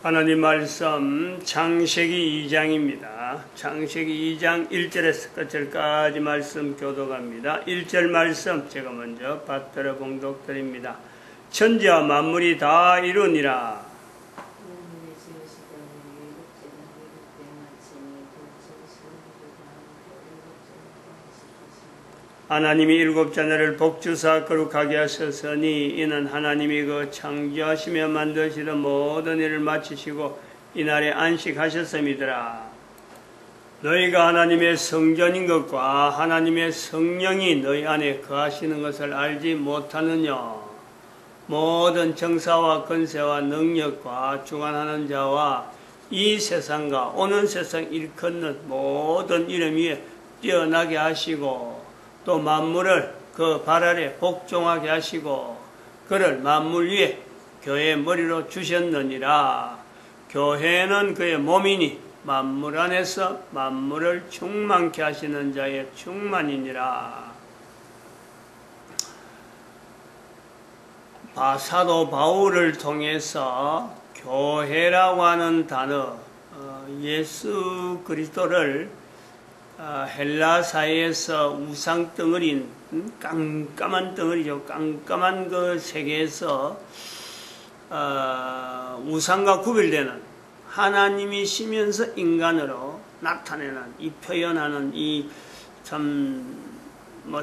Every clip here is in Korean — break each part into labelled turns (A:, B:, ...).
A: 하나님 말씀 창세기 2장입니다. 창세기 2장 1절에서 끝절까지 말씀 교독합니다. 1절 말씀 제가 먼저 받들어 봉독드립니다. 천지와 만물이 다 이루니라. 하나님이 일곱 자녀를 복주사 거룩하게 하셨으니 이는 하나님이 그 창조하시며 만드시던 모든 일을 마치시고 이날에 안식하셨음이더라. 너희가 하나님의 성전인 것과 하나님의 성령이 너희 안에 거하시는 것을 알지 못하느냐. 모든 정사와 권세와 능력과 주관하는 자와 이 세상과 오는 세상 일컫는 모든 이름 위에 뛰어나게 하시고 또 만물을 그 발 아래 복종하게 하시고 그를 만물 위에 교회의 머리로 주셨느니라. 교회는 그의 몸이니 만물 안에서 만물을 충만케 하시는 자의 충만이니라. 사도 바울을 통해서 교회라고 하는 단어, 예수 그리스도를 헬라사에서 우상덩어리인 깜깜한 덩어리죠. 깜깜한 그 세계에서 우상과 구별되는 하나님이시면서 인간으로 나타내는 이 표현하는 이 참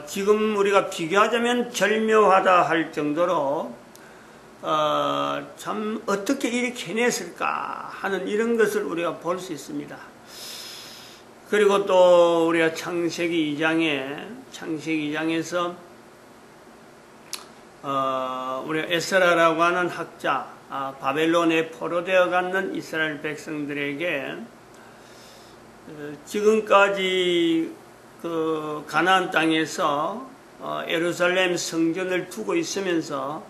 A: 지금 우리가 비교하자면 절묘하다 할 정도로 참 어떻게 이렇게 해냈을까 하는 이런 것을 우리가 볼 수 있습니다. 그리고 또 우리가 창세기 2장에서 우리가 에스라라고 하는 학자, 바벨론에 포로되어 갔는 이스라엘 백성들에게 지금까지 그 가나안 땅에서 예루살렘 성전을 두고 있으면서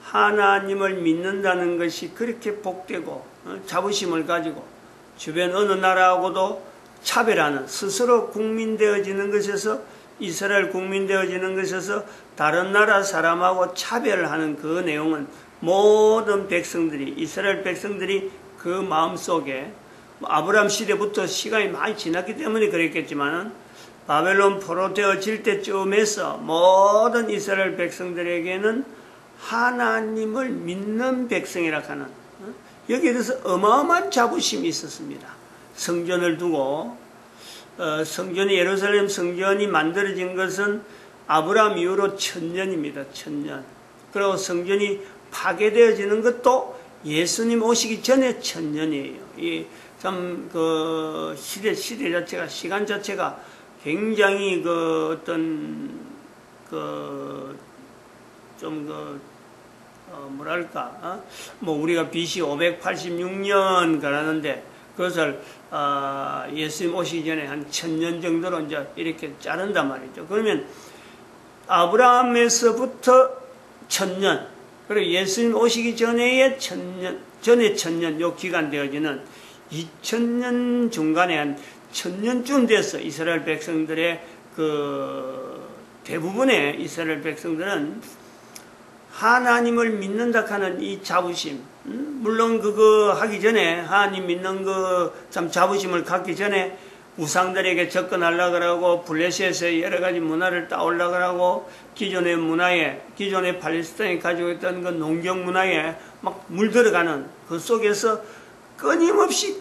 A: 하나님을 믿는다는 것이 그렇게 복되고 자부심을 가지고 주변 어느 나라하고도 차별하는, 스스로 국민 되어지는 것에서, 이스라엘 국민 되어지는 것에서 다른 나라 사람하고 차별하는 그 내용은 모든 백성들이, 이스라엘 백성들이 그 마음속에 아브라함 시대부터 시간이 많이 지났기 때문에 그랬겠지만은 바벨론 포로 되어질 때쯤에서 모든 이스라엘 백성들에게는 하나님을 믿는 백성이라 하는 여기에 대해서 어마어마한 자부심이 있었습니다. 성전을 두고 성전이 예루살렘 성전이 만들어진 것은 아브라함 이후로 1000년입니다. 1000년. 그리고 성전이 파괴되어지는 것도 예수님 오시기 전에 1000년이에요. 이 참 그 시대 자체가, 시간 자체가 굉장히 그 어떤 뭐랄까 우리가 BC 586년 가라는데 그것을 예수님 오시기 전에 한 1000년 정도로 이제 이렇게 자른단 말이죠. 그러면 아브라함에서부터 1000년, 그리고 예수님 오시기 전에 1000년, 요 기간 되어지는 2000년 중간에 한 1000년쯤 돼서 이스라엘 백성들의 그 대부분의 이스라엘 백성들은 하나님을 믿는다 하는 이 자부심, 물론 그거 하기 전에 하나님 믿는 그 참 자부심을 갖기 전에 우상들에게 접근하려고 하고 블레셋의 여러 가지 문화를 따오려고 하고 기존의 문화에, 기존의 팔레스타인이 가지고 있던 그 농경 문화에 막 물들어가는 그 속에서 끊임없이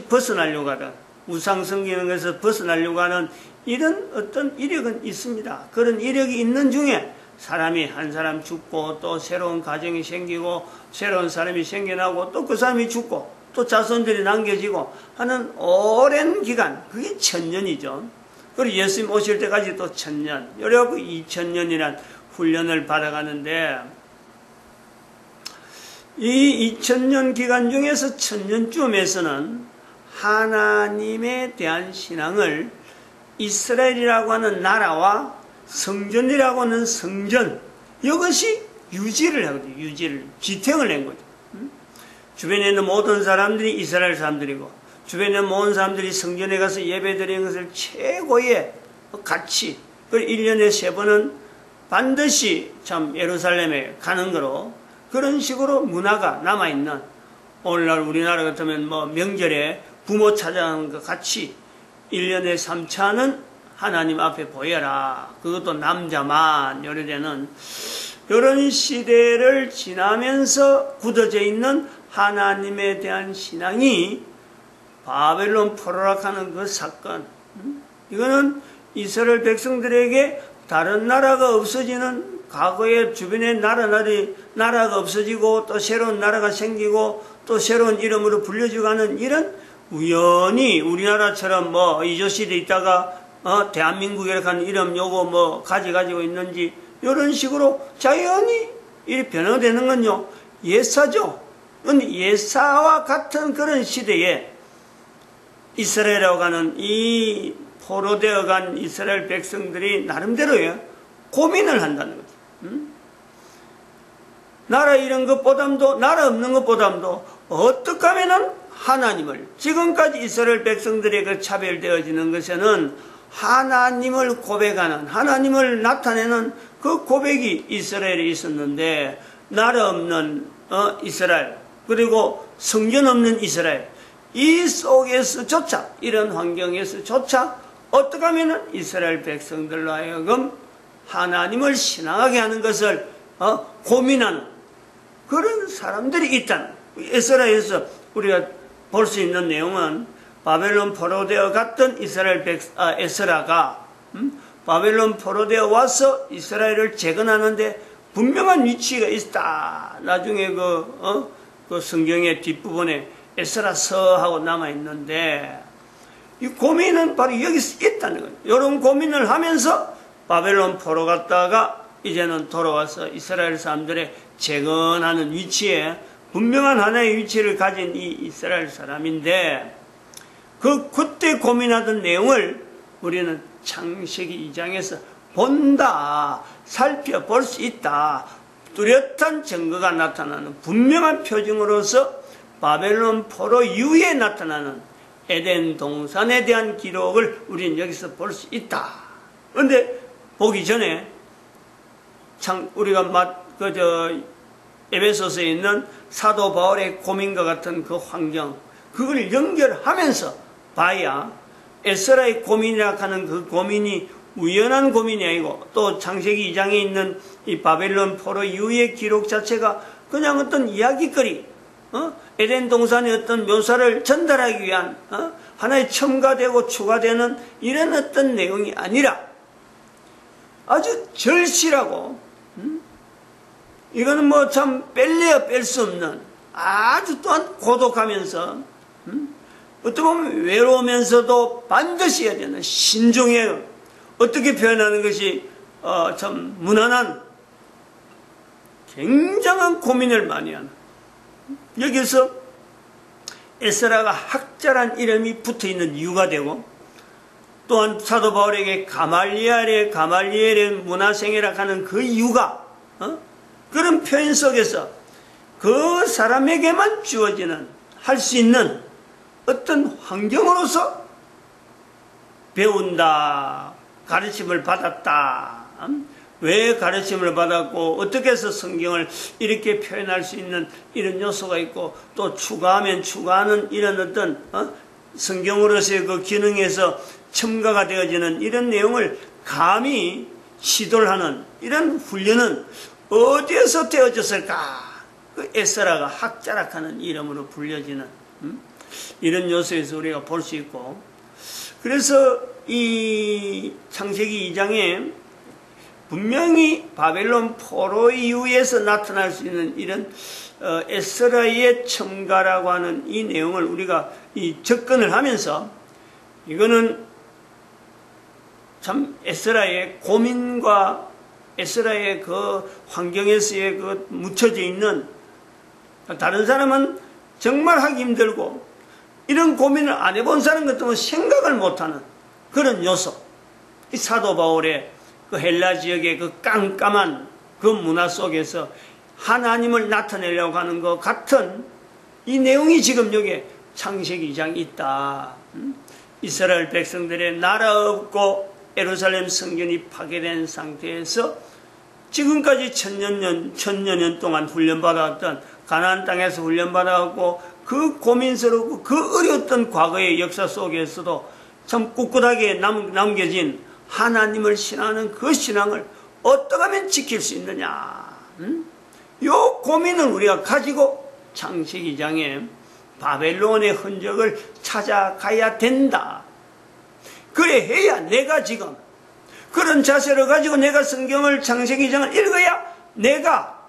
A: 벗어나려고 하던, 우상 섬기는 것에서 벗어나려고 하는 이런 어떤 이력은 있습니다. 그런 이력이 있는 중에 사람이 한 사람 죽고 또 새로운 가정이 생기고 새로운 사람이 생겨나고 또 그 사람이 죽고 또 자손들이 남겨지고 하는 오랜 기간, 그게 1000년이죠. 그리고 예수님 오실 때까지 또 1000년, 여러분 2000년이란 훈련을 받아가는데 이 2000년 기간 중에서 1000년쯤에서는 하나님에 대한 신앙을 이스라엘이라고 하는 나라와 성전이라고 하는 성전, 이것이 유지를 하거든요. 유지를, 지탱을 한 거죠. 주변에 있는 모든 사람들이 이스라엘 사람들이고 주변에 있는 모든 사람들이 성전에 가서 예배드리는 것을 최고의 가치, 그리고 1년에 3번은 반드시 참 예루살렘에 가는 거로 그런 식으로 문화가 남아있는 오늘날 우리나라 같으면 뭐 명절에 부모 찾아가는 것 같이 1년에 3차는 하나님 앞에 보여라. 그것도 남자만 요래되는 이런 시대를 지나면서 굳어져 있는 하나님에 대한 신앙이 바벨론 포로락하는 그 사건, 이거는 이스라엘 백성들에게 다른 나라가 없어지는, 과거에 주변에 나라가 없어지고 또 새로운 나라가 생기고 또 새로운 이름으로 불려지고 하는 이런, 우연히 우리나라처럼 뭐 이조시대 있다가 대한민국이라고 하는 이름 요거 뭐 가지고 있는지 이런 식으로 자연히 이렇게 변화되는 건요 예사죠. 근데 예사와 같은 그런 시대에 이스라엘이라고 하는 이 포로되어 간 이스라엘 백성들이 나름대로요 고민을 한다는 거죠. 나라 이런 것보담도, 나라 없는 것보담도 어떻게 하면은 하나님을, 지금까지 이스라엘 백성들의 그 차별되어지는 것에는 하나님을 고백하는, 하나님을 나타내는 그 고백이 이스라엘에 있었는데, 나라 없는 이스라엘, 그리고 성전 없는 이스라엘, 이 속에서조차, 이런 환경에서조차 어떻게 하면 이스라엘 백성들로 하여금 하나님을 신앙하게 하는 것을 고민하는 그런 사람들이 있다는, 에스라에서 우리가 볼 수 있는 내용은 바벨론 포로되어 갔던 에스라가 바벨론 포로되어 와서 이스라엘을 재건하는데 분명한 위치가 있다. 나중에 그 성경의 뒷부분에 에스라서하고 남아있는데, 이 고민은 바로 여기서 있다는 거예요. 이런 고민을 하면서 바벨론 포로 갔다가 이제는 돌아와서 이스라엘 사람들의 재건하는 위치에 분명한 하나의 위치를 가진 이 이스라엘 사람인데, 그때 고민하던 내용을 우리는 창세기 2장에서 본다, 살펴볼 수 있다. 뚜렷한 증거가 나타나는 분명한 표징으로서 바벨론 포로 이후에 나타나는 에덴 동산에 대한 기록을 우리는 여기서 볼 수 있다. 그런데 보기 전에 우리가 에베소서에 있는 사도 바울의 고민과 같은 그 환경, 그걸 연결하면서 봐야 에스라의 고민이라 하는 그 고민이 우연한 고민이 아니고, 또 창세기 2장에 있는 이 바벨론 포로 이후의 기록 자체가 그냥 어떤 이야기거리, 에덴 동산의 어떤 묘사를 전달하기 위한 하나의 첨가되고 추가되는 이런 어떤 내용이 아니라 아주 절실하고, 이거는 뭐 참 뺄래야 뺄 수 없는, 아주 또한 고독하면서, 어떻게 보면 외로우면서도 반드시 해야 되는 신중해요. 어떻게 표현하는 것이 참 무난한, 굉장한 고민을 많이 하는, 여기서 에스라가 학자란 이름이 붙어있는 이유가 되고, 또한 사도 바울에게 가말리엘의 문화생애라 하는 그 이유가 그런 표현 속에서 그 사람에게만 주어지는, 할 수 있는 어떤 환경으로서 배운다, 가르침을 받았다. 왜 가르침을 받았고 어떻게 해서 성경을 이렇게 표현할 수 있는 이런 요소가 있고, 또 추가하면 추가하는 이런 어떤 성경으로서의 그 기능에서 첨가가 되어지는 이런 내용을 감히 시도를 하는 이런 훈련은 어디에서 되어졌을까? 그 에스라가 학자락하는 이름으로 불려지는 이런 요소에서 우리가 볼 수 있고, 그래서 이 창세기 2장에 분명히 바벨론 포로 이후에서 나타날 수 있는 이런 에스라의 첨가라고 하는 이 내용을 우리가 이 접근을 하면서, 이거는 참 에스라의 고민과 에스라의 그 환경에서의 그 묻혀져 있는, 다른 사람은 정말 하기 힘들고 이런 고민을 안 해본 사람 같으면 생각을 못하는 그런 요소, 이 사도 바울의 그 헬라 지역의 그 깜깜한 그 문화 속에서 하나님을 나타내려고 하는 것 같은 이 내용이 지금 여기에 창세기 2장에 있다. 이스라엘 백성들의 나라 없고 예루살렘 성전이 파괴된 상태에서 지금까지 천여 년 동안 훈련받아왔던, 가나안 땅에서 훈련받아왔고 그 고민스럽고 그 어려웠던 과거의 역사 속에서도 참 꿋꿋하게 남겨진 하나님을 신하는 그 신앙을 어떻게 하면 지킬 수 있느냐. 요 고민을 우리가 가지고 창세기 2장에 바벨론의 흔적을 찾아가야 된다. 그래 해야 내가 지금 그런 자세를 가지고 내가 성경을 창세기 2장을 읽어야 내가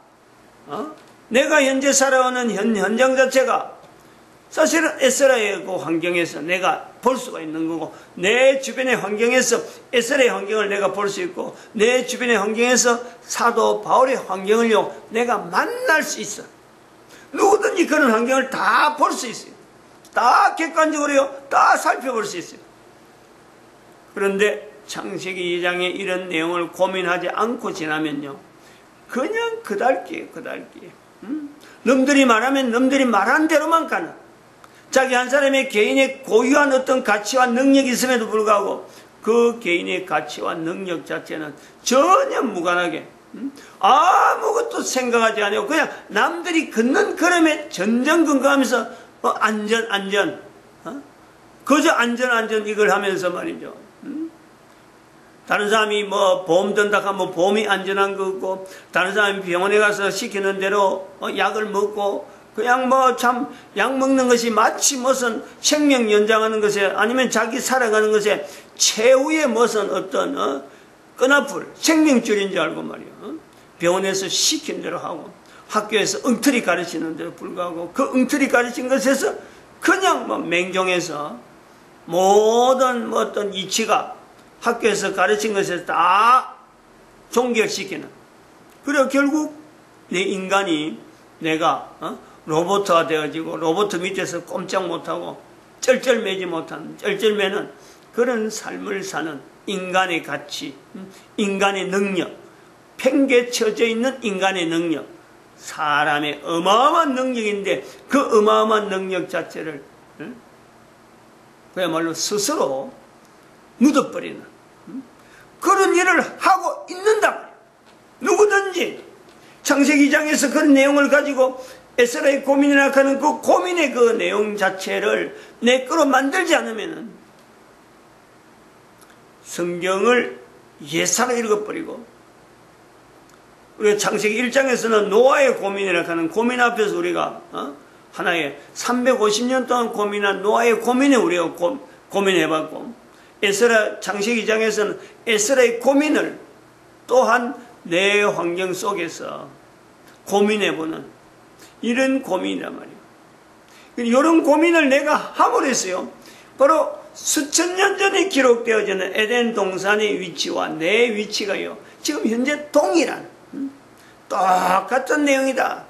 A: 현재 살아오는 현장 자체가 사실은 에스라의 그 환경에서 내가 볼 수가 있는 거고, 내 주변의 환경에서 에스라의 환경을 내가 볼 수 있고, 내 주변의 환경에서 사도 바울의 환경을요 내가 만날 수 있어. 누구든지 그런 환경을 다 볼 수 있어요. 다 객관적으로요 다 살펴볼 수 있어요. 그런데 창세기 2장의 이런 내용을 고민하지 않고 지나면요 그냥 그달기에 놈들이 말하면 놈들이 말한 대로만 가는, 자기 한 사람의 개인의 고유한 어떤 가치와 능력이 있음에도 불구하고 그 개인의 가치와 능력 자체는 전혀 무관하게 아무것도 생각하지 않고 그냥 남들이 걷는 걸음에 전전긍긍하면서 안전 그저 안전 이걸 하면서 말이죠. 다른 사람이 뭐 보험 든다 하면 보험이 안전한 거고, 다른 사람이 병원에 가서 시키는 대로 약을 먹고 그냥 뭐 참 약 먹는 것이 마치 무슨 생명 연장하는 것에 아니면 자기 살아가는 것에 최후의 무슨 어떤 끈앞을 생명줄인 줄 알고 말이에요. 병원에서 시킨 대로 하고 학교에서 엉터리 가르치는 대로 불구하고 그 엉터리 가르친 것에서 그냥 뭐 맹종해서 모든 뭐 어떤 이치가 학교에서 가르친 것에서 다 종결시키는, 그리고 결국 내 인간이 내가 로봇화 되어지고 로봇 밑에서 꼼짝 못하고 쩔쩔매지 못하는 쩔쩔매는 그런 삶을 사는 인간의 가치, 인간의 능력, 팽개쳐져 있는 인간의 능력, 사람의 어마어마한 능력인데 그 어마어마한 능력 자체를 그야말로 스스로 묻어버리는 그런 일을 하고 있는다. 누구든지 창세기 2장에서 그런 내용을 가지고 에스라의 고민이라 하는 그 고민의 그 내용 자체를 내 거로 만들지 않으면 성경을 예사로 읽어버리고, 우리가 창세기 1장에서는 노아의 고민이라 하는 고민 앞에서 우리가 하나의 350년 동안 고민한 노아의 고민에 우리가 고민해봤고, 에스라 창세기 2장에서는 에스라의 고민을 또한 내 환경 속에서 고민해보는 이런 고민이란 말이에요. 이런 고민을 내가 함으로 했어요. 바로 수천 년 전에 기록되어지는 에덴 동산의 위치와 내 위치가요 지금 현재 동일한 똑같은 내용이다.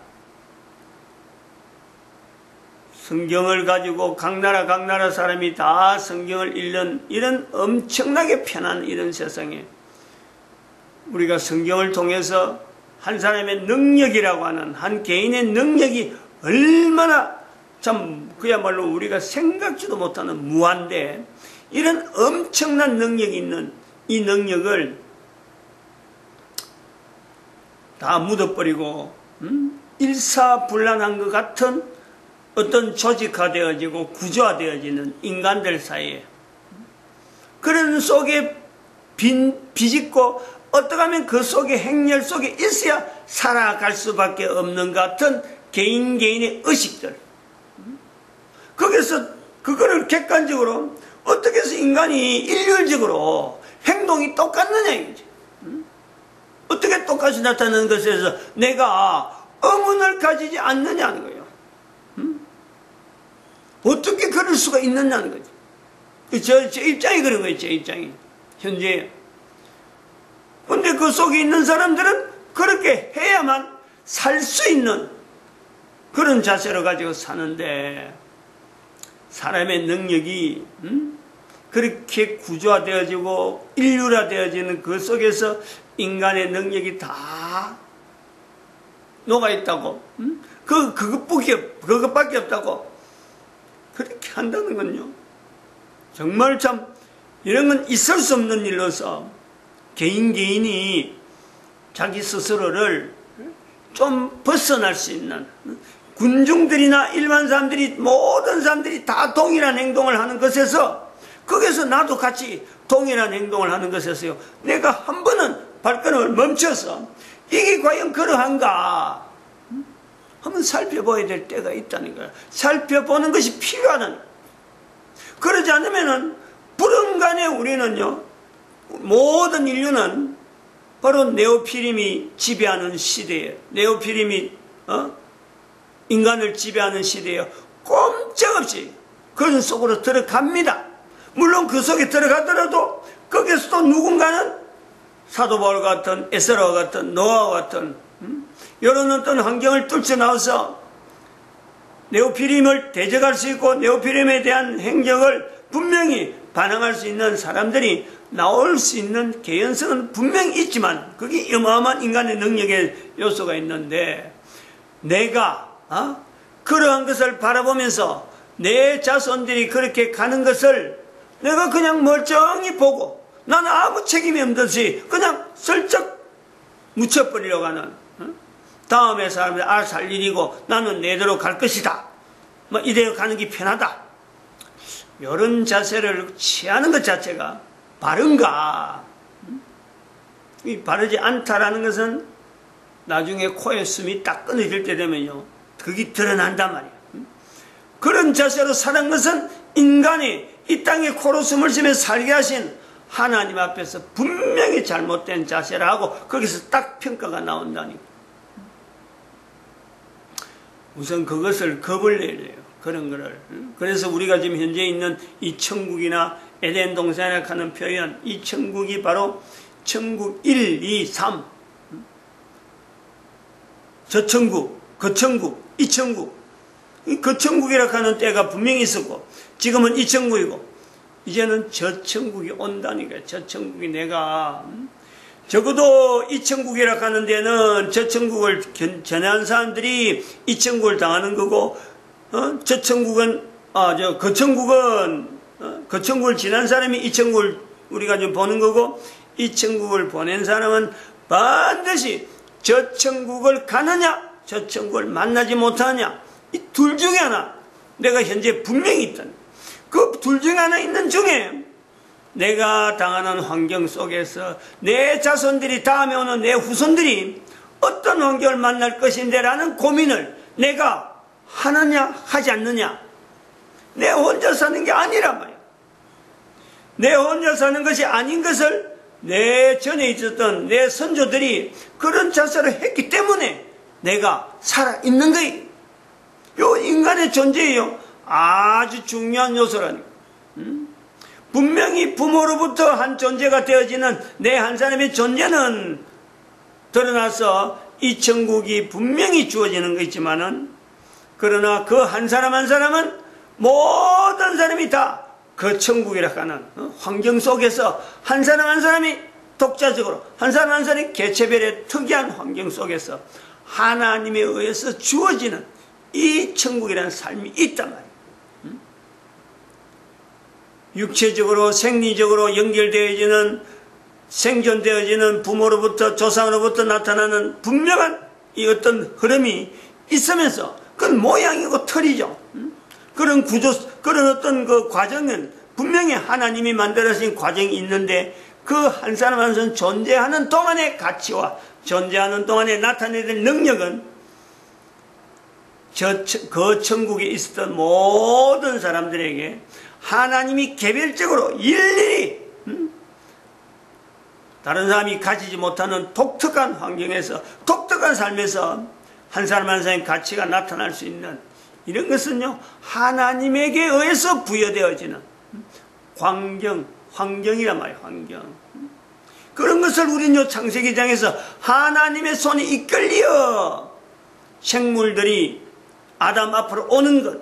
A: 성경을 가지고 각 나라 사람이 다 성경을 읽는 이런 엄청나게 편한 이런 세상에 우리가 성경을 통해서 한 사람의 능력이라고 하는 한 개인의 능력이 얼마나 참 그야말로 우리가 생각지도 못하는 무한대 이런 엄청난 능력이 있는 이 능력을 다 묻어버리고 일사불란한 것 같은 어떤 조직화되어지고 구조화되어지는 인간들 사이에 그런 속에 비집고 어떻게 하면 그 속에 행렬 속에 있어야 살아갈 수밖에 없는 것 같은 개인의 의식들, 거기서 그거를 객관적으로 어떻게 해서 인간이 일률적으로 행동이 똑같느냐 이거지. 어떻게 똑같이 나타나는 것에서 내가 의문을 가지지 않느냐는 거예요. 어떻게 그럴 수가 있느냐는 거지. 제 입장이 그런 거예요. 제 입장이 현재. 근데 그 속에 있는 사람들은 그렇게 해야만 살 수 있는 그런 자세를 가지고 사는데, 사람의 능력이 그렇게 구조화되어지고 인류화되어지는 그 속에서 인간의 능력이 다 녹아있다고, 그것밖에 없다고 그렇게 한다는 건요 정말 참 이런 건 있을 수 없는 일로서 개인이 자기 스스로를 좀 벗어날 수 있는 군중들이나 일반 사람들이, 모든 사람들이 다 동일한 행동을 하는 것에서, 거기서 나도 같이 동일한 행동을 하는 것에서요, 내가 한 번은 발걸음을 멈춰서 이게 과연 그러한가 한번 살펴봐야 될 때가 있다는 거야. 살펴보는 것이 필요하다는 거야. 그러지 않으면은 불언간에 우리는요, 모든 인류는 바로 네오피림이 지배하는 시대예요. 네오피림이 인간을 지배하는 시대예요. 꼼짝없이 그런 속으로 들어갑니다. 물론 그 속에 들어가더라도 거기서도 누군가는 사도 바울 같은, 에스라와 같은, 노아와 같은 이런 어떤 환경을 뚫쳐나와서 네오피림을 대적할 수 있고 네오피림에 대한 행적을 분명히 반항할 수 있는 사람들이 나올 수 있는 개연성은 분명히 있지만 그게 어마어마한 인간의 능력의 요소가 있는데, 내가 그러한 것을 바라보면서 내 자손들이 그렇게 가는 것을 내가 그냥 멀쩡히 보고 나는 아무 책임이 없는 듯이 그냥 슬쩍 묻혀버리려고 하는, 다음에 사람들이 알아서 할 일이고 나는 내대로 갈 것이다, 뭐 이대로 가는 게 편하다, 이런 자세를 취하는 것 자체가 바른가? 이 바르지 않다라는 것은 나중에 코에 숨이 딱 끊어질 때 되면요, 그게 드러난단 말이야. 그런 자세로 사는 것은 인간이 이 땅에 코로 숨을 쉬며 살게 하신 하나님 앞에서 분명히 잘못된 자세라고 거기서 딱 평가가 나온다니까. 우선 그것을 겁을 내야 돼요. 그런 거를. 그래서 우리가 지금 현재 있는 이 천국이나 에덴 동산이라 하는 표현, 이 천국이 바로 천국 1, 2, 3. 저 천국, 그 천국, 이 천국. 그 천국이라 하는 때가 분명히 있었고, 지금은 이 천국이고, 이제는 저 천국이 온다니까. 저 천국이 내가, 적어도 이 천국이라 하는 데는 저 천국을 전한 사람들이 이 천국을 당하는 거고, 저 천국은, 그 천국은, 그 천국을 지난 사람이 이 천국을 우리가 좀 보는 거고, 이 천국을 보낸 사람은 반드시 저 천국을 가느냐, 저 천국을 만나지 못하느냐, 이 둘 중에 하나, 내가 현재 분명히 있다. 그 둘 중에 하나 있는 중에, 내가 당하는 환경 속에서 내 자손들이 다음에 오는 내 후손들이 어떤 환경을 만날 것인데라는 고민을 내가 하느냐 하지 않느냐. 내 혼자 사는 게 아니란 말이야. 내 혼자 사는 것이 아닌 것을 내 전에 있었던 내 선조들이 그런 자세를 했기 때문에 내가 살아있는 거예요. 요 인간의 존재예요. 아주 중요한 요소라니까. 분명히 부모로부터 한 존재가 되어지는 내 한 사람의 존재는 드러나서 이 천국이 분명히 주어지는 거 있지만은, 그러나 그 한 사람 한 사람은 모든 사람이 다 그 천국이라 하는 환경 속에서 한 사람 한 사람이 독자적으로, 한 사람 한 사람이 개체별의 특이한 환경 속에서 하나님에 의해서 주어지는 이 천국이라는 삶이 있단 말이에요. 육체적으로 생리적으로 연결되어지는, 생존되어지는 부모로부터 조상으로부터 나타나는 분명한 이 어떤 흐름이 있으면서 그건 모양이고 털이죠. 그런 구조, 그런 어떤 그 과정은 분명히 하나님이 만들어진 과정이 있는데, 그 한 사람 한 사람 존재하는 동안의 가치와 존재하는 동안에 나타내야 될 능력은 그 천국에 있었던 모든 사람들에게 하나님이 개별적으로 일일이 다른 사람이 가지지 못하는 독특한 환경에서, 독특한 삶에서 한 사람 한 사람의 가치가 나타날 수 있는 이런 것은요, 하나님에게 의해서 부여되어지는 환경이란 말이에요. 환경. 그런 것을 우리는 창세기 장에서 하나님의 손이 이끌려 생물들이 아담 앞으로 오는 것,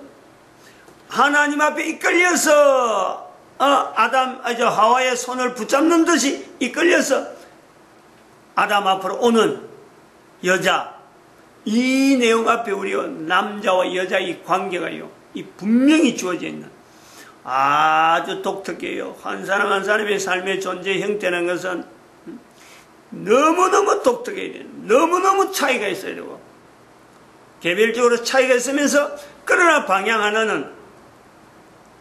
A: 하나님 앞에 이끌려서 하와의 손을 붙잡는 듯이 이끌려서 아담 앞으로 오는 여자, 이 내용 앞에 우리가 남자와 여자의 관계가요, 이 분명히 주어져 있는 아주 독특해요. 한 사람 한 사람의 삶의 존재 형태라는 것은 너무너무 독특해야 돼요. 너무너무 차이가 있어야 되고, 개별적으로 차이가 있으면서 그러나 방향 하나는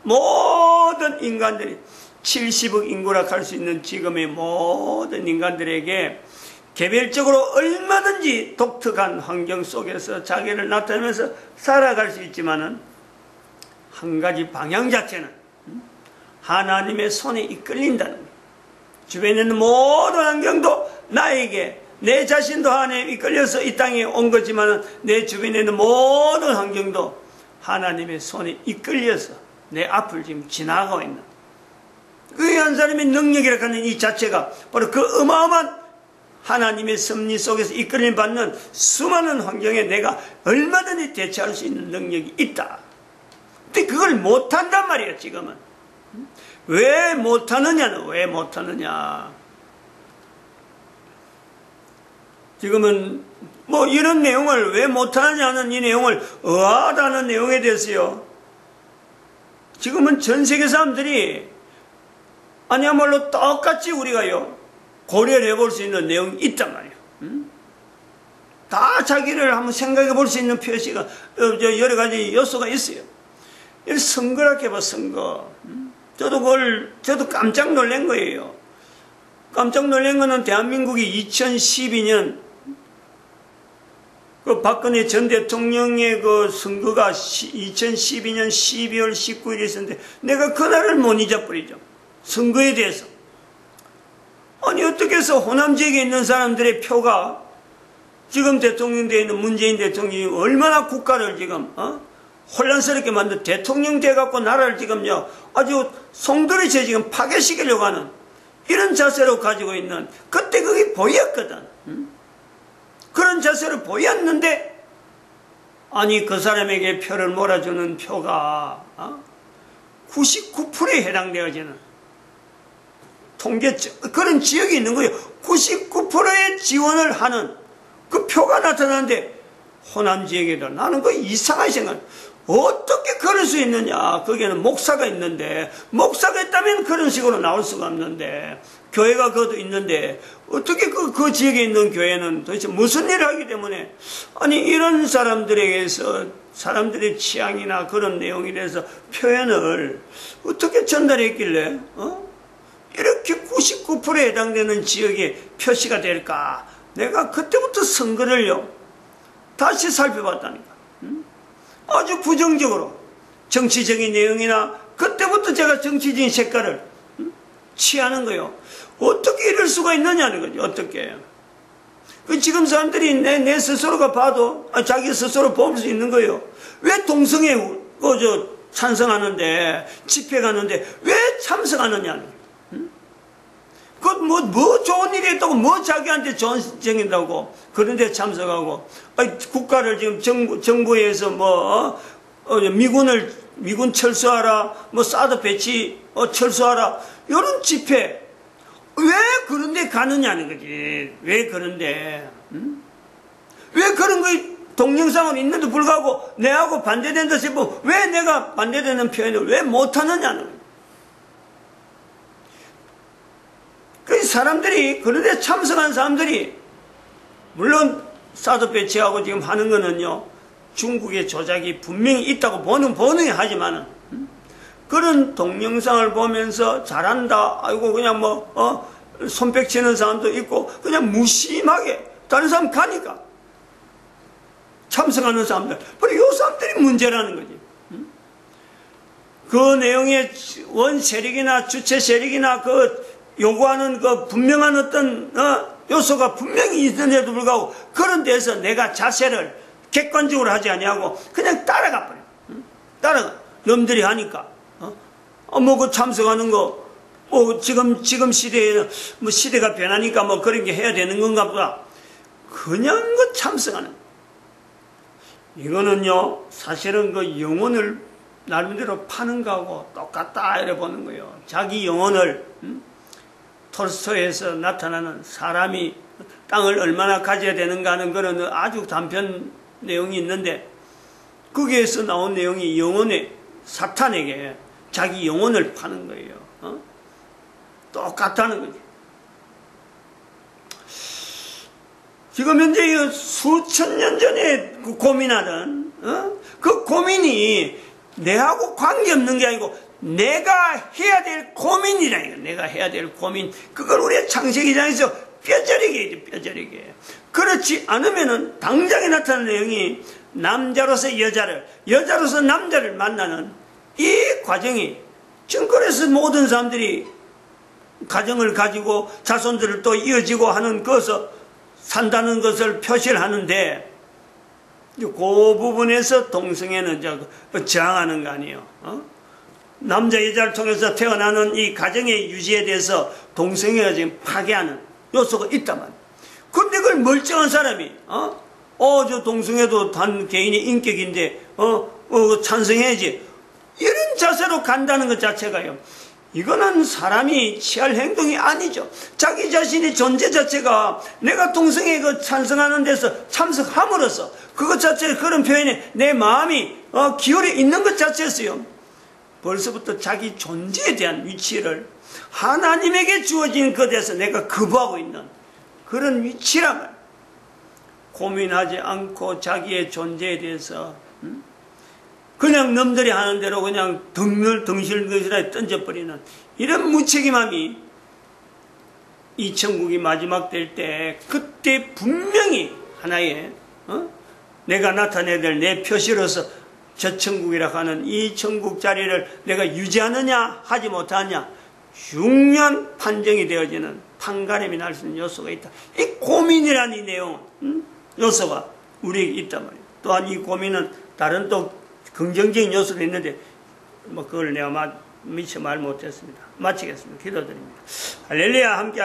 A: 모든 인간들이 70억 인구라 할 수 있는 지금의 모든 인간들에게 개별적으로 얼마든지 독특한 환경 속에서 자기를 나타내면서 살아갈 수 있지만은 한 가지 방향 자체는 하나님의 손에 이끌린다는 거예요. 주변에 있는 모든 환경도 나에게 내 자신도 하나님에 이끌려서 이 땅에 온 거지만 내 주변에 있는 모든 환경도 하나님의 손에 이끌려서 내 앞을 지금 지나가고 있는 그 한 사람의 능력이라고 하는 이 자체가 바로 그 어마어마한 하나님의 섭리 속에서 이끌림 받는 수많은 환경에 내가 얼마든지 대처할 수 있는 능력이 있다. 근데 그걸 못한단 말이에요. 지금은. 왜 못하느냐는 왜 못하느냐. 지금은 뭐 이런 내용을 왜 못하느냐는 이 내용을 의아하다는 내용에 대해서요. 지금은 전 세계 사람들이 아니야말로 똑같이 우리가요 고려를 해볼 수 있는 내용이 있단 말이에요. 다 자기를 한번 생각해 볼 수 있는 표시가 여러 가지 요소가 있어요. 선거라고 해봐. 선거. 저도 깜짝 놀란 거예요. 깜짝 놀란 거는 대한민국이 2012년 그 박근혜 전 대통령의 그 선거가 2012년 12월 19일에 있었는데 내가 그날을 못 잊어버리죠. 선거에 대해서. 아니 어떻게 해서 호남 지역에 있는 사람들의 표가 지금 대통령 되어 있는 문재인 대통령이 얼마나 국가를 지금 혼란스럽게 만든 대통령 돼갖고 나라를 지금요 아주 송두리째 지금 파괴시키려고 하는 이런 자세로 가지고 있는 그때 그게 보였거든. 그런 자세를 보였는데 아니 그 사람에게 표를 몰아주는 표가 99%에 해당되어지는 통계 그런 지역이 있는 거예요. 99%의 지원을 하는 그 표가 나타나는데 호남 지역에도 나는 그 이상한 생각. 어떻게 그럴 수 있느냐. 거기에는 목사가 있는데 목사가 있다면 그런 식으로 나올 수가 없는데 교회가 그것도 있는데 어떻게 그 지역에 있는 교회는 도대체 무슨 일을 하기 때문에 아니 이런 사람들에게서 사람들의 취향이나 그런 내용에 대해서 표현을 어떻게 전달했길래 이렇게 99%에 해당되는 지역에 표시가 될까. 내가 그때부터 선거를요 다시 살펴봤다니까. 아주 부정적으로 정치적인 내용이나 그때부터 제가 정치적인 색깔을 취하는 거예요. 어떻게 이럴 수가 있느냐는 거죠. 어떻게. 지금 사람들이 내 스스로가 봐도 자기 스스로 볼 수 있는 거예요. 왜 동성애 찬성하는데 집회 가는데 왜 참석하느냐는 거예요. 뭐 좋은 일이 있다고 뭐 자기한테 좋은 정인다고 그런데 참석하고 국가를 지금 정부에서 미군 철수하라 뭐 사드 배치 철수하라 이런 집회 왜 그런데 가느냐는 거지. 왜 그런데 왜 그런 거 동영상은 있는데도 불구하고 내하고 반대된다 싶으면 왜 내가 반대되는 표현을 왜 못하느냐는 거지. 그 사람들이 그런데 참석한 사람들이 물론 사드 배치하고 지금 하는 거는요 중국의 조작이 분명히 있다고 보는 하지만은 그런 동영상을 보면서 잘한다 아이고 그냥 손뼉 치는 사람도 있고 그냥 무심하게 다른 사람 가니까 참석하는 사람들 바로 이 사람들이 문제라는 거지. 그 내용의 원 세력이나 주체 세력이나 요구하는 분명한 어떤 요소가 분명히 있는데도 불구하고 그런 데서 내가 자세를 객관적으로 하지 아니하고 그냥 따라가 버려. 따라가. 놈들이 하니까. 그 참석하는 거 지금 시대에 시대가 변하니까 그런 게 해야 되는 건가 보다. 그냥 참석하는. 이거는요 사실은 영혼을 나름대로 파는 거하고 똑같다 이래 보는 거예요. 자기 영혼을 톨스토이에서 나타나는 사람이 땅을 얼마나 가져야 되는가 하는 그런 아주 단편 내용이 있는데 거기에서 나온 내용이 영혼의 사탄에게 자기 영혼을 파는 거예요. 똑같다는 거지. 지금 현재 수천 년 전에 고민하던 그 고민이 내하고 관계없는 게 아니고 내가 해야 될 고민이라니까. 내가 해야 될 고민. 그걸 우리가 창세기 2장에서 뼈저리게 해야지, 뼈저리게. 그렇지 않으면은 당장에 나타나는 내용이 남자로서 여자를, 여자로서 남자를 만나는 이 과정이 지금 그래서 모든 사람들이 가정을 가지고 자손들을 또 이어지고 하는 것을 산다는 것을 표시를 하는데 그 부분에서 동성애는 저항하는 거 아니에요. 남자 여자를 통해서 태어나는 이 가정의 유지에 대해서 동성애가 지금 파괴하는 요소가 있단 말이에요. 근데 그걸 멀쩡한 사람이 저 동성애도 단 개인의 인격인데 찬성해야지 이런 자세로 간다는 것 자체가요, 이거는 사람이 취할 행동이 아니죠. 자기 자신의 존재 자체가 내가 동성애에 찬성하는 데서 참석함으로써 그것 자체가 그런 표현에 내 마음이 기울여 있는 것 자체였어요. 벌써부터 자기 존재에 대한 위치를 하나님에게 주어진 것에서 내가 거부하고 있는 그런 위치란 말이에요. 고민하지 않고 자기의 존재에 대해서 그냥 남들이 하는 대로 그냥 덩실덩실에 던져버리는 이런 무책임함이 이 천국이 마지막 될 때 그때 분명히 하나의 내가 나타내야 될 내 표시로서 저 천국이라고 하는 이 천국 자리를 내가 유지하느냐 하지 못하느냐 중요한 판정이 되어지는 판가름이 날 수 있는 요소가 있다. 이 고민이라는 이 내용 요소가 우리에게 있단 말이에요. 또한 이 고민은 다른 또 긍정적인 요소도 있는데 그걸 내가 미처 말 못했습니다. 마치겠습니다. 기도드립니다. 할렐루야. 함께